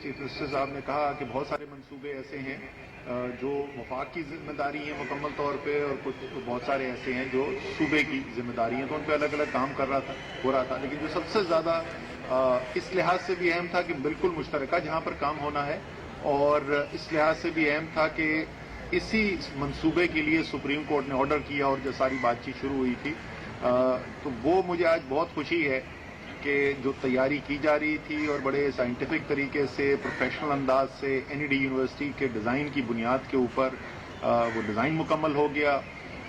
Chief minister صاحب نے کہا کہ بہت سارے منصوبے ایسے ہیں جو وفاق کی ذمہ داری ہیں مکمل طور پہ، اور کچھ بہت سارے ایسے ہیں جو صوبے کی ذمہ داری ہیں، تو ان پہ الگ الگ کام ہو رہا تھا، لیکن جو سب سے زیادہ اس لحاظ سے بھی اہم تھا کہ بالکل مشترکہ جہاں پر کام ہونا ہے، اور اس لحاظ سے بھی اہم تھا کہ اسی منصوبے کے لیے سپریم کورٹ نے آرڈر کیا اور جو ساری بات چیت شروع ہوئی تھی، تو وہ مجھے آج بہت خوشی ہے کہ جو تیاری کی جا رہی تھی اور بڑے سائنٹیفک طریقے سے پروفیشنل انداز سے این ای ڈی یونیورسٹی کے ڈیزائن کی بنیاد کے اوپر وہ ڈیزائن مکمل ہو گیا۔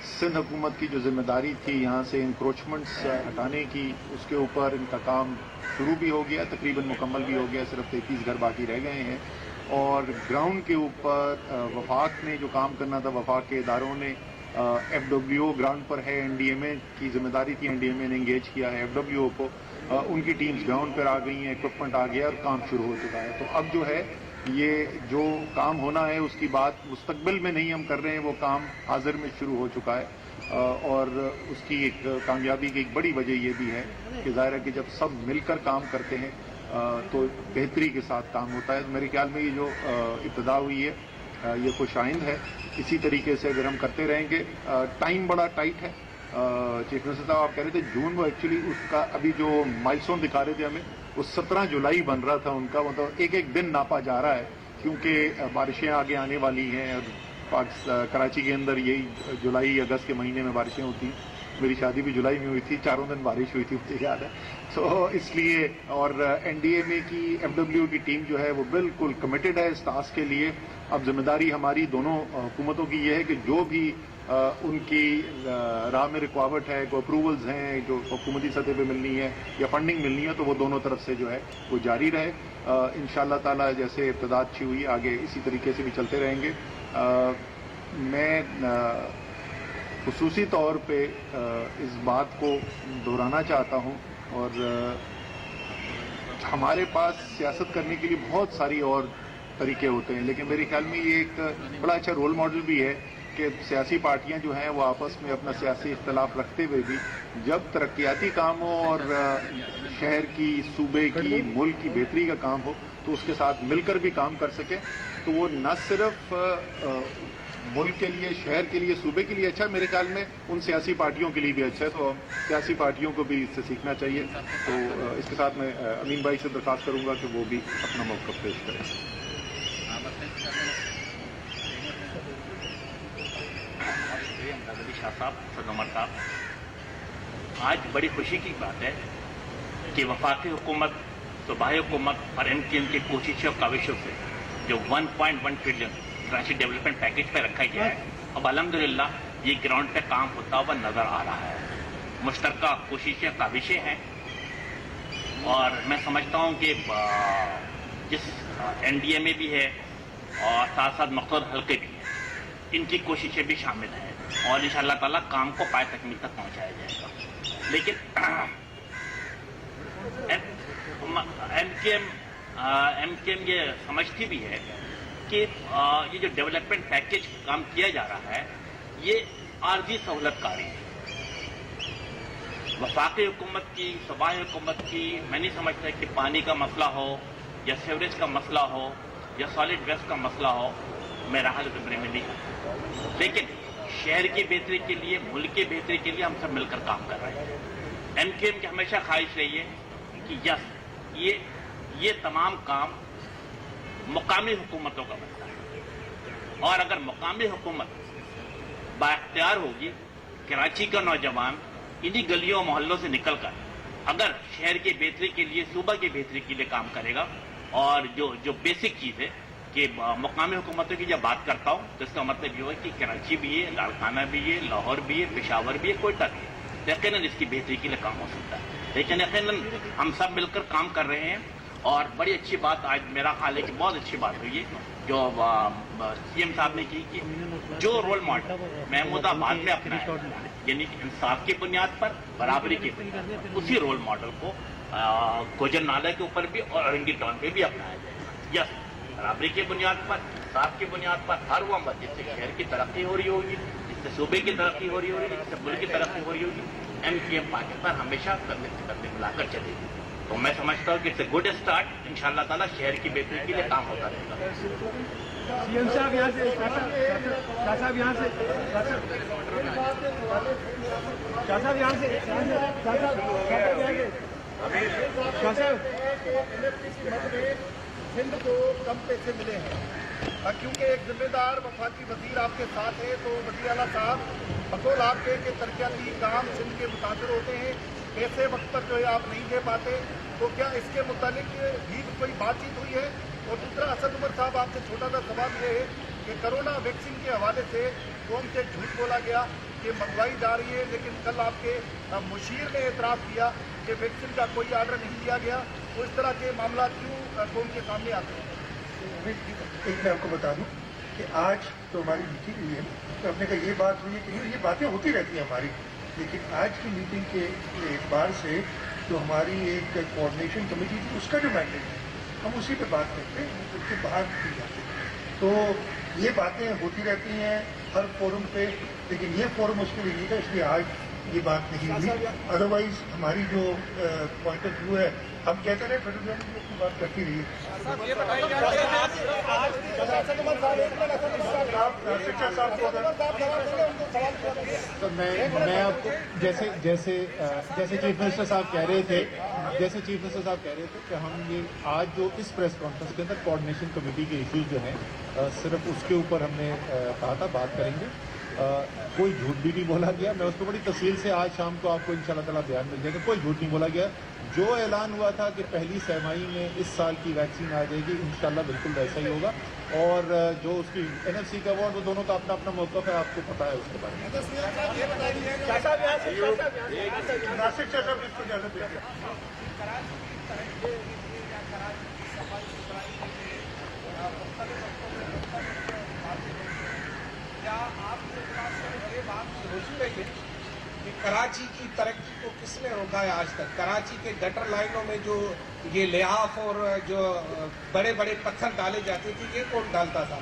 سندھ حکومت کی جو ذمہ داری تھی یہاں سے انکروچمنٹس ہٹانے کی، اس کے اوپر ان کا کام شروع بھی ہو گیا، تقریباً مکمل بھی ہو گیا، صرف 33 گھر باقی رہ گئے ہیں۔ اور گراؤنڈ کے اوپر وفاق نے جو کام کرنا تھا، وفاق کے اداروں نے، ایف ڈبلیو او گراؤنڈ پر ہے، این ڈی ایم اے کی ذمہ داری تھی، این ڈی ایم اے نے انگیج کیا ہے ایف ڈبلیو او کو، ان کی ٹیمز گراؤنڈ پر آ گئی ہیں، اکوپمنٹ آ گیا اور کام شروع ہو چکا ہے۔ تو اب جو ہے یہ جو کام ہونا ہے اس کی بات مستقبل میں نہیں ہم کر رہے ہیں، وہ کام حاضر میں شروع ہو چکا ہے، اور اس کی ایک کامیابی کی ایک بڑی وجہ یہ بھی ہے کہ ظاہر ہے کہ جب سب مل کر کام کرتے ہیں تو بہتری کے ساتھ کام ہوتا ہے۔ میرے خیال میں یہ جو ابتدا ہوئی ہے یہ خوش آئند ہے، اسی طریقے سے اگر ہم کرتے رہیں گے۔ ٹائم بڑا ٹائٹ ہے، چیف منسٹر صاحب آپ کہہ رہے تھے جون وہ ایکچولی اس کا ابھی جو مائل سٹون دکھا رہے تھے ہمیں، وہ 17 جولائی بن رہا تھا ان کا، مطلب ایک ایک دن ناپا جا رہا ہے کیونکہ بارشیں آگے آنے والی ہیں، اور کراچی کے اندر یہی جولائی اگست کے مہینے میں بارشیں ہوتی ہیں۔ میری شادی بھی جولائی میں ہوئی تھی، 4 دن بارش ہوئی تھی مجھے یاد ہے، تو اس لیے، اور این ڈی ایم اے کی ایف ڈبلیو کی ٹیم جو ہے وہ بالکل کمیٹڈ ہے اس ٹاسک کے لیے۔ اب ذمہ داری ہماری دونوں حکومتوں کی یہ ہے کہ جو بھی ان کی راہ میں رکاوٹ ہے، کوئی اپروولز ہیں جو حکومتی سطح پہ ملنی ہے یا فنڈنگ ملنی ہے، تو وہ دونوں طرف سے جو ہے وہ جاری رہے۔ انشاءاللہ تعالی جیسے ابتدا اچھی ہوئی، آگے اسی طریقے سے بھی چلتے رہیں گے۔ میں خصوصی طور پہ اس بات کو دہرانا چاہتا ہوں، اور ہمارے پاس سیاست کرنے کے لیے بہت ساری اور طریقے ہوتے ہیں، لیکن میرے خیال میں یہ ایک بڑا اچھا رول ماڈل بھی ہے کہ سیاسی پارٹیاں جو ہیں وہ آپس میں اپنا سیاسی اختلاف رکھتے ہوئے بھی جب ترقیاتی کام ہو اور شہر کی، صوبے کی، ملک کی بہتری کا کام ہو تو اس کے ساتھ مل کر بھی کام کر سکیں، تو وہ نہ صرف ملک کے لیے، شہر کے لیے، صوبے کے لیے اچھا ہے، میرے خیال میں ان سیاسی پارٹیوں کے لیے بھی اچھا ہے، تو سیاسی پارٹیوں کو بھی اس سے سیکھنا چاہیے۔ تو اس کے ساتھ میں امین بھائی سے درخواست کروں گا کہ وہ بھی اپنا موقف پیش کریں۔ شاہ صاحب، سید عمر صاحب، آج بڑی خوشی کی بات ہے کہ وفاقی حکومت، صوبائی حکومت اور ایم کیو ایم کی کوششوں اور کاوشوں سے جو 1.1 ٹریلین فائنینشیل ڈیولپمنٹ پیکج پہ رکھا گیا ہے، اب الحمدللہ یہ گراؤنڈ پہ کام ہوتا ہوا نظر آ رہا ہے۔ مشترکہ کوششیں، کاوشیں ہیں، اور میں سمجھتا ہوں کہ جس این ڈی ایم اے بھی ہے اور ساتھ ساتھ مختلف حلقے بھی ہیں، ان کی کوششیں بھی شامل ہیں، اور انشاءاللہ تعالیٰ کام کو پائے تکمیل تک پہنچایا جائے گا۔ لیکن ایم کے ایم یہ سمجھتی بھی ہے کہ یہ جو ڈیولپمنٹ پیکج کام کیا جا رہا ہے یہ عارضی سہولت کاری ہے۔ وفاقی حکومت کی، صوبائی حکومت کی، میں نہیں سمجھتا کہ پانی کا مسئلہ ہو یا سیوریج کا مسئلہ ہو یا سالڈ ویسٹ کا مسئلہ ہو، میرا حل زمرے میں نہیں ہے، لیکن شہر کی بہتری کے لیے، ملک کی بہتری کے لیے ہم سب مل کر کام کر رہے ہیں۔ ایم کیو ایم کی ہمیشہ خواہش رہی ہے کہ یس، یہ تمام کام مقامی حکومتوں کا مسئلہ ہے، اور اگر مقامی حکومت بااختیار ہوگی، کراچی کا نوجوان انہی گلیوں محلوں سے نکل کر اگر شہر کی بہتری کے لیے، صوبہ کی بہتری کے لیے کام کرے گا، اور جو بیسک چیز ہے کہ مقامی حکومتوں کی جب بات کرتا ہوں تو اس کا مطلب یہ ہے کہ کراچی بھی ہے، لاڑکانہ بھی ہے، لاہور بھی ہے، پشاور بھی ہے، کوئٹہ بھی ہے، یقیناً اس کی بہتری کے لیے کام ہو سکتا ہے، لیکن یقیناً ہم سب مل کر کام کر رہے ہیں۔ اور بڑی اچھی بات آج میرا خیال ہے کہ بہت اچھی بات ہوئی ہے جو سی ایم صاحب نے کی کہ جو رول ماڈل محمود آباد میں اپنایا، یعنی انصاف کی بنیاد پر، برابری کی بنیاد پر، اسی رول ماڈل کو گوجر نالے کے اوپر بھی اور اورنگی ٹاؤن پہ بھی اپنایا جائے گا۔ یس، برابری کی بنیاد پر، انصاف کی بنیاد پر، ہر وہ عمل جس سے شہر کی ترقی ہو رہی ہوگی، جس سے صوبے کی ترقی ہو رہی ہوگی، جس سے ملک کی ترقی ہو رہی ہوگی، ایم کیو ایم پاکستان ہمیشہ کرنے ملا کر چلے گی۔ तो मैं समझता हूँ कि इट्स ए गुड स्टार्ट. इंशाअल्लाह ताला शहर की बेहतरी के लिए काम होता रहेगा. सीएम साहब यहाँ से शाह साहब यहाँ से शाह साहब यहाँ से शाह साहब हिंद को कम पैसे मिले हैं क्योंकि एक जिम्मेदार वफाकी वजीर आपके साथ है तो वज़ीर आला साहब बतौर आपके के तरक्याती काम सिंध के मुतासर होते हैं, पैसे वक्त पर जो है आप नहीं दे पाते, तो क्या इसके मुतालिक भी कोई बातचीत हुई है? और दूसरा, असद उमर साहब आपसे छोटा सा सवाल ये है कि कोरोना वैक्सीन के हवाले से कौम से झूठ बोला गया कि मंगवाई जा रही है, लेकिन कल आपके मुशीर ने एतराफ़ किया कि वैक्सीन का कोई आर्डर नहीं दिया गया, तो इस तरह के मामला क्यों कौम के सामने आते हैं? एक मैं आपको बता दूं कि आज तो हमारी मीटिंग हुई है, तो हमने कहा ये बात हुई है कि ये बातें होती रहती हैं हमारी, लेकिन आज की मीटिंग के एतबार से जो हमारी एक कोऑर्डिनेशन कमेटी थी उसका जो मैंडेट है हम उसी पे बात करते हैं, उसके बाहर की जाते हैं. तो ये बातें होती रहती हैं हर फोरम पे, लेकिन ये फोरम उसके लिए नहीं था, इसलिए आज ये बात नहीं हुई. अदरवाइज हमारी जो पॉइंट ऑफ व्यू है, हम कहते रहे फेडरल गवर्नमेंट की बात करती रही है. तो मैं आपको जैसे चीफ मिनिस्टर साहब कह रहे थे कि हम ये आज जो इस प्रेस कॉन्फ्रेंस के अंदर कोऑर्डिनेशन कमेटी के इश्यूज जो हैं सिर्फ उसके ऊपर हमने कहा था बात करेंगे. कोई झूठ भी नहीं बोला गया. मैं उसको बड़ी तफसील से आज शाम को आपको इंशाल्लाह ताला बयान मिल जाएगा. कोई झूठ नहीं बोला गया. जो ऐलान हुआ था कि पहली सहमाही में इस साल की वैक्सीन आ जाएगी, इंशाल्लाह बिल्कुल वैसा ही होगा. और जो उसकी NFC का वो दोनों का अपना अपना मौक़िफ़ है, आपको पता है उसके बारे में. नासिर शाह साहब इसको इजाज़त दीजिए. कराची की तरक्की को किसने रोका है आज तक? कराची के गटर लाइनों में जो ये लिहाफ और जो बड़े बड़े पत्थर डाले जाते थे, ये कौन डालता था?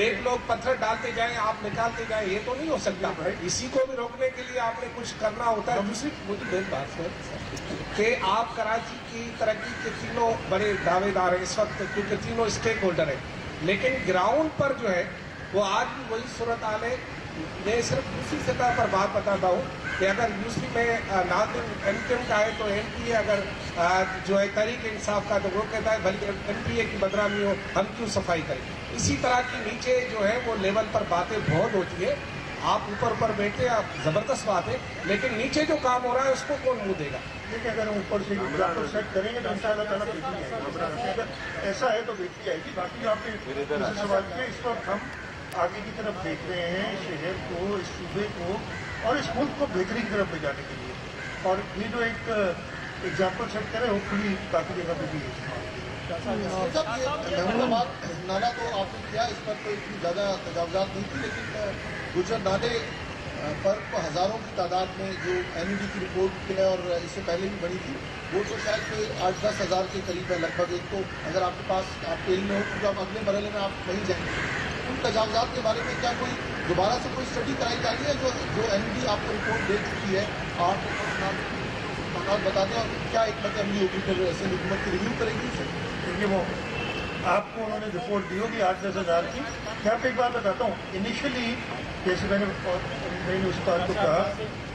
एक लोग पत्थर डालते जाएं, आप निकालते जाएं, ये तो नहीं हो सकता. इसी को भी रोकने के लिए आपने कुछ करना होता है. दूसरी मुझे मेरी बात सुन कि आप कराची की तरक्की के तीनों बड़े दावेदार हैं इस वक्त, क्योंकि तीनों स्टेक होल्डर हैं, लेकिन ग्राउंड पर जो है वो आज भी वही सूरत हाल है. मैं सिर्फ दूसरी सतह पर बात बताता हूँ कि अगर यूसी में नाज़िम MKM का है तो MPA अगर जो है तहरीक इंसाफ का, तो वो कहता है भले MPA की बदनामी हो, हम क्यों सफाई करें. इसी तरह की नीचे जो है वो लेवल पर बातें बहुत होती है. आप ऊपर बैठे, आप जबरदस्त बात है, लेकिन नीचे जो काम हो रहा है उसको कौन मुँह देगा? देखिए, अगर हम ऊपर से सेट करेंगे तो इंशाअल्लाह ताला बेहतरी आएगी. अगर ऐसा है तो बेहतरी आएगी. बाकी आपने सवाल किया, इस वक्त हम आगे की तरफ देख रहे हैं, शहर को, इस सूबे को और इस मुल्क को बेहतरी की तरफ ले जाने के लिए. और ये जो एक एग्जाम्पल सेट करें, होपफुली बाकी जगह पे भी नाला तो आपने किया, इस पर तो इतनी ज़्यादा तजावजात नहीं थी, लेकिन गुजर नाले पर हज़ारों की तादाद में जो NED की रिपोर्ट है और इससे पहले भी बनी थी, वो तो शायद 8-10 हज़ार के करीब है लगभग. एक तो अगर आपके पास आपके इल्म में हो तो आप अगले मरहले में आप नहीं जाएंगे. उन तजावजात के बारे में क्या कोई दोबारा से कोई स्टडी कराई जा रही है? जो NED आपको रिपोर्ट दे चुकी है, आप मकान बता दें, और क्या एक मतलब अमली होगी फिर ऐसे हुकूमत की रिव्यू करेगी उसे? क्योंकि वो आपको उन्होंने रिपोर्ट दी होगी 8-10 हज़ार की. मैं आपको एक बात बताता हूँ. इनिशियली जैसे मैंने उस बात को कहा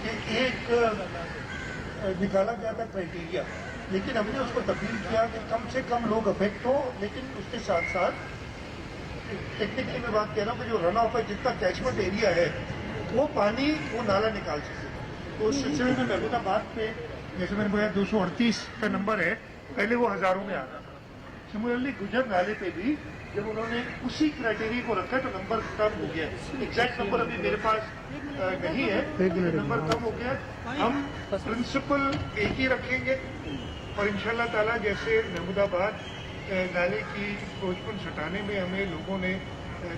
कि एक निकाला गया था क्राइटेरिया, लेकिन हमने उसको तब्दील किया कि कम से कम लोग अफेक्ट हो, लेकिन उसके साथ साथ टेक्निकली मैं बात कह रहा हूँ कि जो रन ऑफ है, जितना कैचमेंट एरिया है, वो पानी वो नाला निकाल सके. तो उस सिलसिले में महमूदाबाद पे जैसे मैंने बोला 238 का नंबर है, पहले वो हज़ारों में आता था. सिमिलरली गुजर नाले पे भी जब उन्होंने उसी क्राइटेरिया को रखा तो नंबर कम हो गया. एग्जैक्ट नंबर अभी मेरे पास नहीं है, नंबर कम हो गया. हम प्रिंसिपल एक ही रखेंगे और इंशाल्लाह ताला जैसे महमूदाबाद नाले की कोचपन हटाने में हमें लोगों ने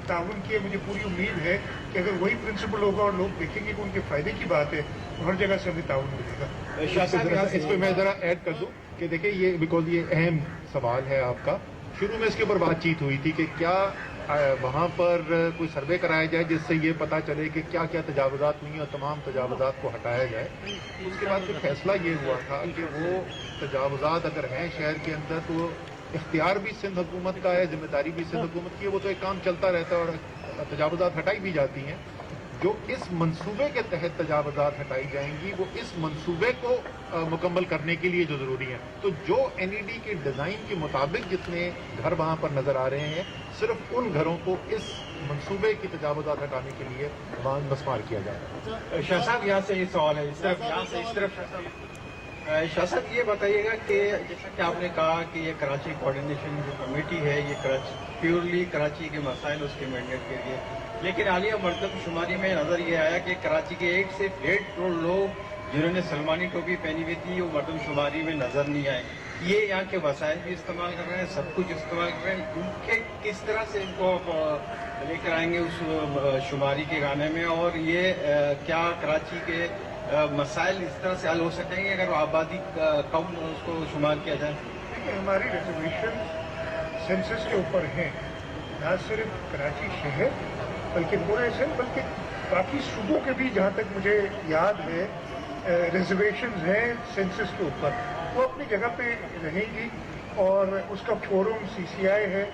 ताउन किया, मुझे पूरी उम्मीद है कि अगर वही प्रिंसिपल होगा और लोग देखेंगे कि उनके फायदे की बात है, तो हर जगह से हमें ताउन मिलेगा. इस पर मैं ज़रा ऐड कर दूं कि देखिए ये बिकॉज ये अहम सवाल है आपका. शुरू में इसके ऊपर बातचीत हुई थी कि क्या वहाँ पर कोई सर्वे कराया जाए जिससे ये पता चले कि क्या क्या तजावुज़ात हुई और तमाम तजावुज़ात को हटाया जाए। उसके बाद फिर फैसला ये हुआ था कि वो तजावुज़ात अगर हैं शहर के अंदर तो इख्तियार भी सिंध हुकूमत का है, जिम्मेदारी भी सिंध हुकूमत की है, वो तो एक काम चलता रहता है और तजावुज़ात हटाई भी जाती हैं। जो इस मंसूबे के तहत तजावुज़ात हटाई जाएंगी वो इस मंसूबे को मुकम्मल करने के लिए जो ज़रूरी है। तो जो एनईडी के डिज़ाइन के मुताबिक जितने घर वहाँ पर नज़र आ रहे हैं, सिर्फ उन घरों को इस मंसूबे की तजावुज़ात हटाने के लिए वहाँ मस्मार किया जा रहा है। शाह साहब यहाँ से ये सवाल है, इस तरफ यहाँ से इस तरफ। शाह साहब ये बताइएगा कि जैसा कि आपने कहा कि ये कराची कोऑर्डिनेशन जो कमेटी है ये प्योरली कराची के मसाइल उसके मैंडेट के लिए, लेकिन हालिया मरदमशुमारी में नजर ये आया कि कराची के 1 से 1.5 करोड़ लोग जिन्होंने सलमानी टोपी पहनी हुई थी वो मरदमशुमारी में नजर नहीं आए। ये यहाँ के वसाइल भी इस्तेमाल कर रहे हैं, सब कुछ इस्तेमाल कर रहे हैं, उनके किस तरह से इनको लेकर आएंगे उस शुमारी के गाने में, और ये क्या कराची के मसाइल इस तरह से हल हो सकेंगे अगर आबादी कम उसको शुमार किया जाए? देखिए, हमारी रिजर्वेशन सेंसस के ऊपर हैं, न सिर्फ कराची शहर बल्कि पूरे से, बल्कि बाकी सूबों के भी जहाँ तक मुझे याद है रिजर्वेशंस हैं सेंसस के ऊपर, वो अपनी जगह पे रहेंगी। और उसका फोरम सीसीआई है,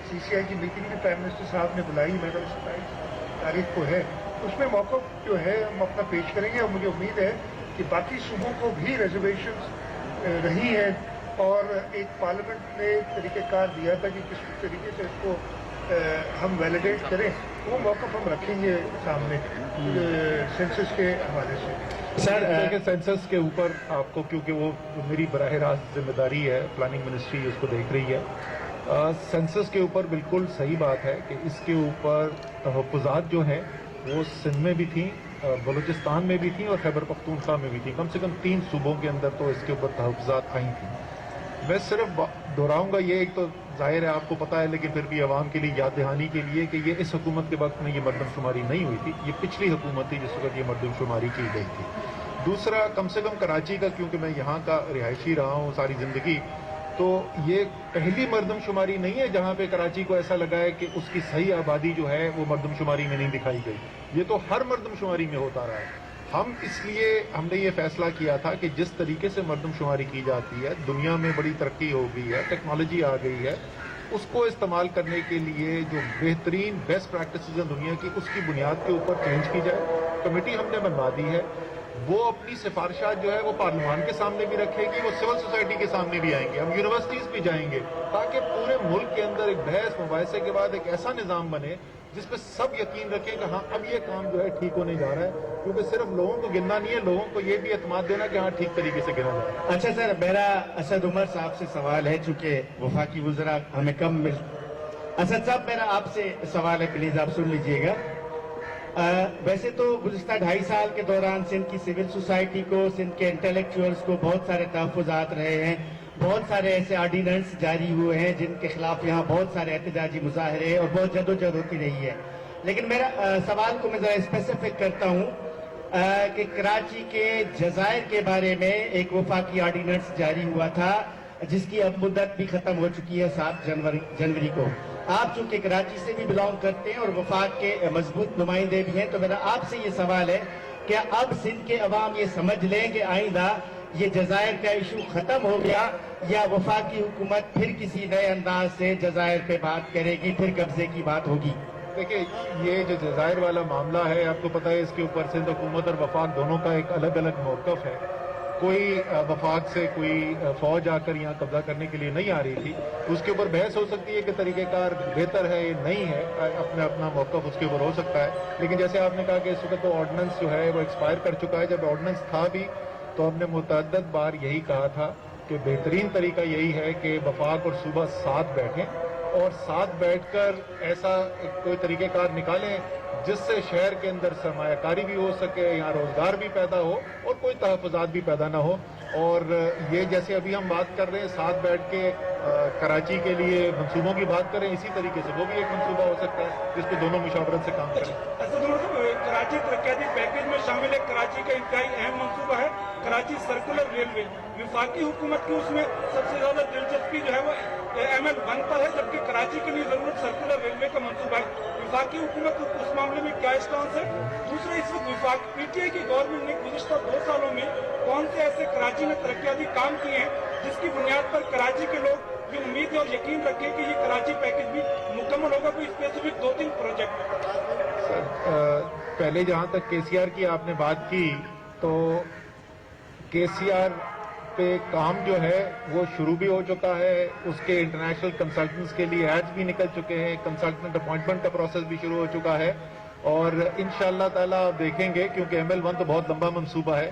सीसीआई की मीटिंग भी प्राइम मिनिस्टर साहब ने बुलाई, मैडम 27 तारीख को है, उसमें मौक़िफ़ जो है हम अपना पेश करेंगे। और मुझे उम्मीद है कि बाकी सूबों को भी रिजर्वेशंस रही हैं और एक पार्लियामेंट ने तरीक़ेकार दिया था कि किस तरीके से इसको हम वैलिडेट करें, वो मौक़िफ़ हम रखेंगे सामने सेंसस के हवाले से। सर देखिए, सेंसस के ऊपर आपको, क्योंकि वो मेरी बराह रास्त जिम्मेदारी है, प्लानिंग मिनिस्ट्री उसको देख रही है, सेंसस के ऊपर बिल्कुल सही बात है कि इसके ऊपर तहफ़्फ़ुज़ात जो हैं वो सिंध में भी थी, बलूचिस्तान में भी थी और खैबर पख्तूनख्वा में भी थी। कम से कम 3 सूबों के अंदर तो इसके ऊपर तहफ़्फ़ुज़ात आई थी। मैं सिर्फ दोहराऊंगा ये, एक तो जाहिर है आपको पता है, लेकिन फिर भी आवाम के लिए याद दहानी के लिए कि ये इस हुकूमत के वक्त में ये मरदमशुमारी नहीं हुई थी, ये पिछली हुकूमत थी जिस वक्त ये मरदमशुमारी की गई थी। दूसरा, कम से कम कराची का, क्योंकि मैं यहाँ का रिहायशी रहा हूँ सारी ज़िंदगी, तो ये पहली मरदमशुमारी नहीं है जहाँ पे कराची को ऐसा लगा है कि उसकी सही आबादी जो है वो मरदमशुमारी में नहीं दिखाई गई। ये तो हर मरदमशुमारी में होता रहा है। इसलिए हमने ये फैसला किया था कि जिस तरीके से मरदमशुमारी की जाती है, दुनिया में बड़ी तरक्की हो गई है, टेक्नोलॉजी आ गई है, उसको इस्तेमाल करने के लिए जो बेहतरीन बेस्ट प्रैक्टिसेस हैं दुनिया की, उसकी बुनियाद के ऊपर चेंज की जाए। कमेटी हमने बनवा दी है, वो अपनी सिफारिशात जो है वो पार्लियामान के सामने भी रखेगी, वो सिविल सोसाइटी के सामने भी आएंगे, हम यूनिवर्सिटीज़ भी जाएंगे, ताकि पूरे मुल्क के अंदर एक बहस मुबाहिसे के बाद एक ऐसा निज़ाम बने जिस पर सब यकीन रखें कि हाँ अब ये काम जो है ठीक होने जा रहा है। क्योंकि सिर्फ लोगों को गिनना नहीं है, लोगों को ये भी एतमाद देना कि हाँ ठीक तरीके से गिना जा रहा है। अच्छा सर, मेरा असद उमर साहब से सवाल है, चूंकि वफाकी वज़रा हमें कम मिल। असद साहब, मेरा आपसे सवाल है, प्लीज आप सुन लीजिएगा। वैसे तो गुज़िश्ता 2.5 साल के दौरान सिंध की सिविल सोसाइटी को, सिंध के इंटेलेक्चुअल्स को बहुत सारे तहफ़्फ़ुज़ात रहे हैं, बहुत सारे ऐसे ऑर्डिनेंस जारी हुए हैं जिनके खिलाफ यहाँ बहुत सारे एहतजाजी मुजाहरे और बहुत जदोजहद होती रही है। लेकिन मेरा सवाल को मैं ज़रा स्पेसिफिक करता हूँ कि कराची के जज़ायर के बारे में एक वफाकी ऑर्डिनेंस जारी हुआ था जिसकी अब मुद्दत भी खत्म हो चुकी है 7 जनवरी को। आप चूंकि कराची से भी बिलोंग करते हैं और वफाक के मजबूत नुमाइंदे भी हैं, तो मेरा आपसे ये सवाल है, क्या अब सिंध के अवाम ये समझ लें कि आइंदा ये जज़ायर का इशू खत्म हो गया, या वफाकी हुकूमत फिर किसी नए अंदाज से जज़ायर पे बात करेगी, फिर कब्जे की बात होगी? देखिए, ये जो जज़ायर वाला मामला है, आपको पता है इसके ऊपर सिंध हुकूमत और वफाक दोनों का एक अलग अलग मौक़िफ़ है। कोई वफाक से कोई फौज आकर यहाँ कब्जा करने के लिए नहीं आ रही थी, उसके ऊपर बहस हो सकती है कि तरीक़ेकार बेहतर है नहीं है, अपना मौक़िफ़ उसके ऊपर हो सकता है। लेकिन जैसे आपने कहा कि इस वक्त तो ऑर्डिनेंस जो है वो एक्सपायर कर चुका है। जब ऑर्डिनेंस था भी तो हमने मुतअद्दिद बार यही कहा था कि बेहतरीन तरीका यही है कि वफाक और सूबा साथ बैठें और साथ बैठकर ऐसा कोई तरीक़ेकार निकालें जिससे शहर के अंदर सरमायाकारी भी हो सके, यहाँ रोजगार भी पैदा हो और कोई तहफ़्फ़ुज़ात भी पैदा ना हो। और ये जैसे अभी हम बात कर रहे हैं साथ बैठ के कराची के लिए मंसूबों की बात करें, इसी तरीके से वो भी एक मंसूबा हो सकता है जिस पे दोनों मुशावरत से काम करें। कराची तरक्याती पैकेज में शामिल है कराची का इंतहाई अहम मंसूबा है कराची सर्कुलर रेलवे। विफाकी हुकूमत की उसमें सबसे ज्यादा दिलचस्पी जो है वो ML1 पर है, जबकि कराची के लिए जरूरत सर्कुलर रेलवे का मंसूबा है। विफाकी हुकूमत उस मामले में क्या स्टांस है? दूसरा, इस वक्त PTI की गवर्नमेंट ने गुज़िश्ता 2 सालों में कौन से ऐसे कराची में तरक्याती काम किए हैं जिसकी बुनियाद पर कराची के लोग ये उम्मीद और यकीन रखें कि ये कराची पैकेज भी मुकम्मल होगा? कोई स्पेसिफिक 2-3 प्रोजेक्ट? सर, पहले जहां तक KCR की आपने बात की, तो KCR पे काम जो है वो शुरू भी हो चुका है। उसके इंटरनेशनल कंसल्टेंट्स के लिए एड्स भी निकल चुके हैं, कंसल्टेंट अपॉइंटमेंट का प्रोसेस भी शुरू हो चुका है और इंशाअल्लाह ताला देखेंगे, क्योंकि ML1 तो बहुत लंबा मंसूबा है।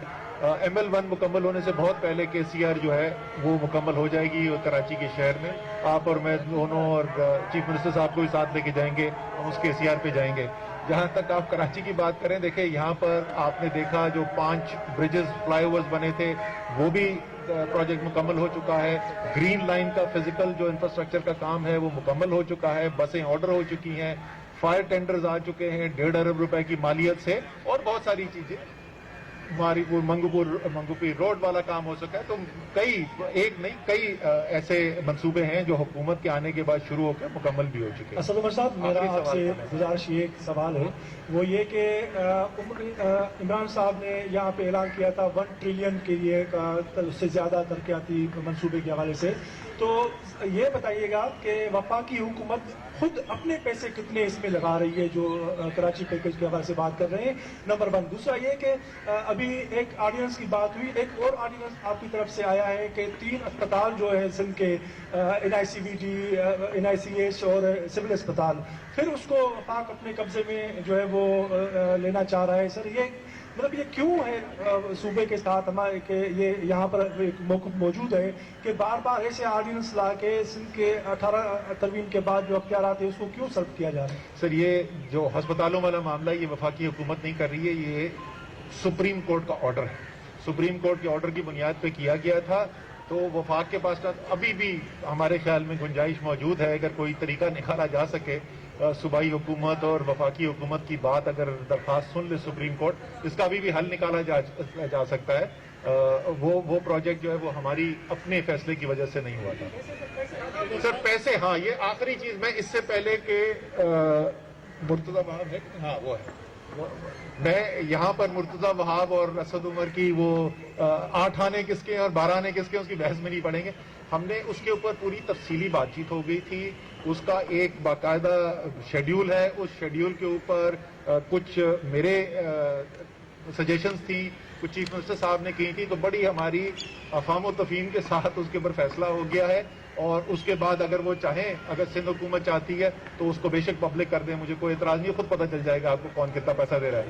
ML1 मुकम्मल होने से बहुत पहले KCR जो है वो मुकम्मल हो जाएगी और कराची के शहर में आप और मैं दोनों और चीफ मिनिस्टर साहब को भी साथ लेके जाएंगे, हम उस KCR पे जाएंगे। जहां तक आप कराची की बात करें, देखिए यहाँ पर आपने देखा जो 5 ब्रिजेस फ्लाईओवर्स बने थे वो भी प्रोजेक्ट मुकम्मल हो चुका है। ग्रीन लाइन का फिजिकल जो इंफ्रास्ट्रक्चर का काम है वो मुकम्मल हो चुका है, बसें ऑर्डर हो चुकी हैं, फायर टेंडर्स आ चुके हैं 1.5 अरब रुपए की मालियत से और बहुत सारी चीजें, मारीपुर मंगूपीर रोड वाला काम हो सका है। तो कई ऐसे मंसूबे हैं जो हुकूमत के आने के बाद शुरू होकर मुकम्मल भी हो चुके हैं। असद उमर साहब, मेरा आपसे गुजारिश ये एक सवाल है, वो ये कि इमरान साहब ने यहाँ पे ऐलान किया था 1 ट्रिलियन के लिए उससे ज्यादा तरक्याती मंसूबे के हवाले से, तो ये बताइएगा कि वफाकी हुकूमत खुद अपने पैसे कितने इसमें लगा रही है जो कराची पैकेज के हवाले से बात कर रहे हैं, नंबर 1। दूसरा ये कि अभी एक ऑर्डिनेंस की बात हुई, एक और ऑर्डिनेंस आपकी तरफ से आया है कि 3 अस्पताल जो है सिंध के NICVD, NICH और सिविल अस्पताल, फिर उसको पाक अपने कब्जे में जो है वो लेना चाह रहा है। सर, ये मतलब ये क्यों है सूबे के साथ हमारे के ये यहाँ पर एक मौक़िफ़ मौजूद है कि बार बार ऐसे ऑर्डिनेंस ला के सिंध के 18 तरवीन के बाद जो अख्तियारात है उसको क्यों सर्व किया जा रहा है? सर, ये जो अस्पतालों वाला मामला ये वफाकी हुकूमत नहीं कर रही है, ये सुप्रीम कोर्ट का ऑर्डर है। सुप्रीम कोर्ट के ऑर्डर की बुनियाद पे किया गया था, तो वफाक के पास अभी भी हमारे ख्याल में गुंजाइश मौजूद है, अगर कोई तरीका निकाला जा सके, सूबाई हुकूमत और वफाकी हुकूमत की बात अगर दरख्वास्त सुन ले सुप्रीम कोर्ट, इसका अभी भी हल निकाला जा सकता है। वो प्रोजेक्ट जो है वो हमारी अपने फैसले की वजह से नहीं हुआ था। सर, पैसे, हाँ, ये आखिरी चीज मैं इससे पहले के मुर्तजा वहाब है, हाँ वो है, मैं यहाँ पर मुर्तजा वहाब और असद उमर की वो 8 आने किसके और 12 आने किसके उसकी बहस में नहीं पड़ेंगे। हमने उसके ऊपर पूरी तफसीली बातचीत हो गई थी, उसका एक बाकायदा शेड्यूल है, उस शेड्यूल के ऊपर कुछ मेरे सजेशंस थी, कुछ चीफ मिनिस्टर साहब ने की थी, तो बड़ी हमारी अफाम और तफहीम के साथ उसके ऊपर फैसला हो गया है और उसके बाद अगर वो चाहें, अगर सिंध हुकूमत चाहती है तो उसको बेशक पब्लिक कर दें, मुझे कोई एतराज नहीं, खुद पता चल जाएगा आपको कौन कितना पैसा दे रहा है।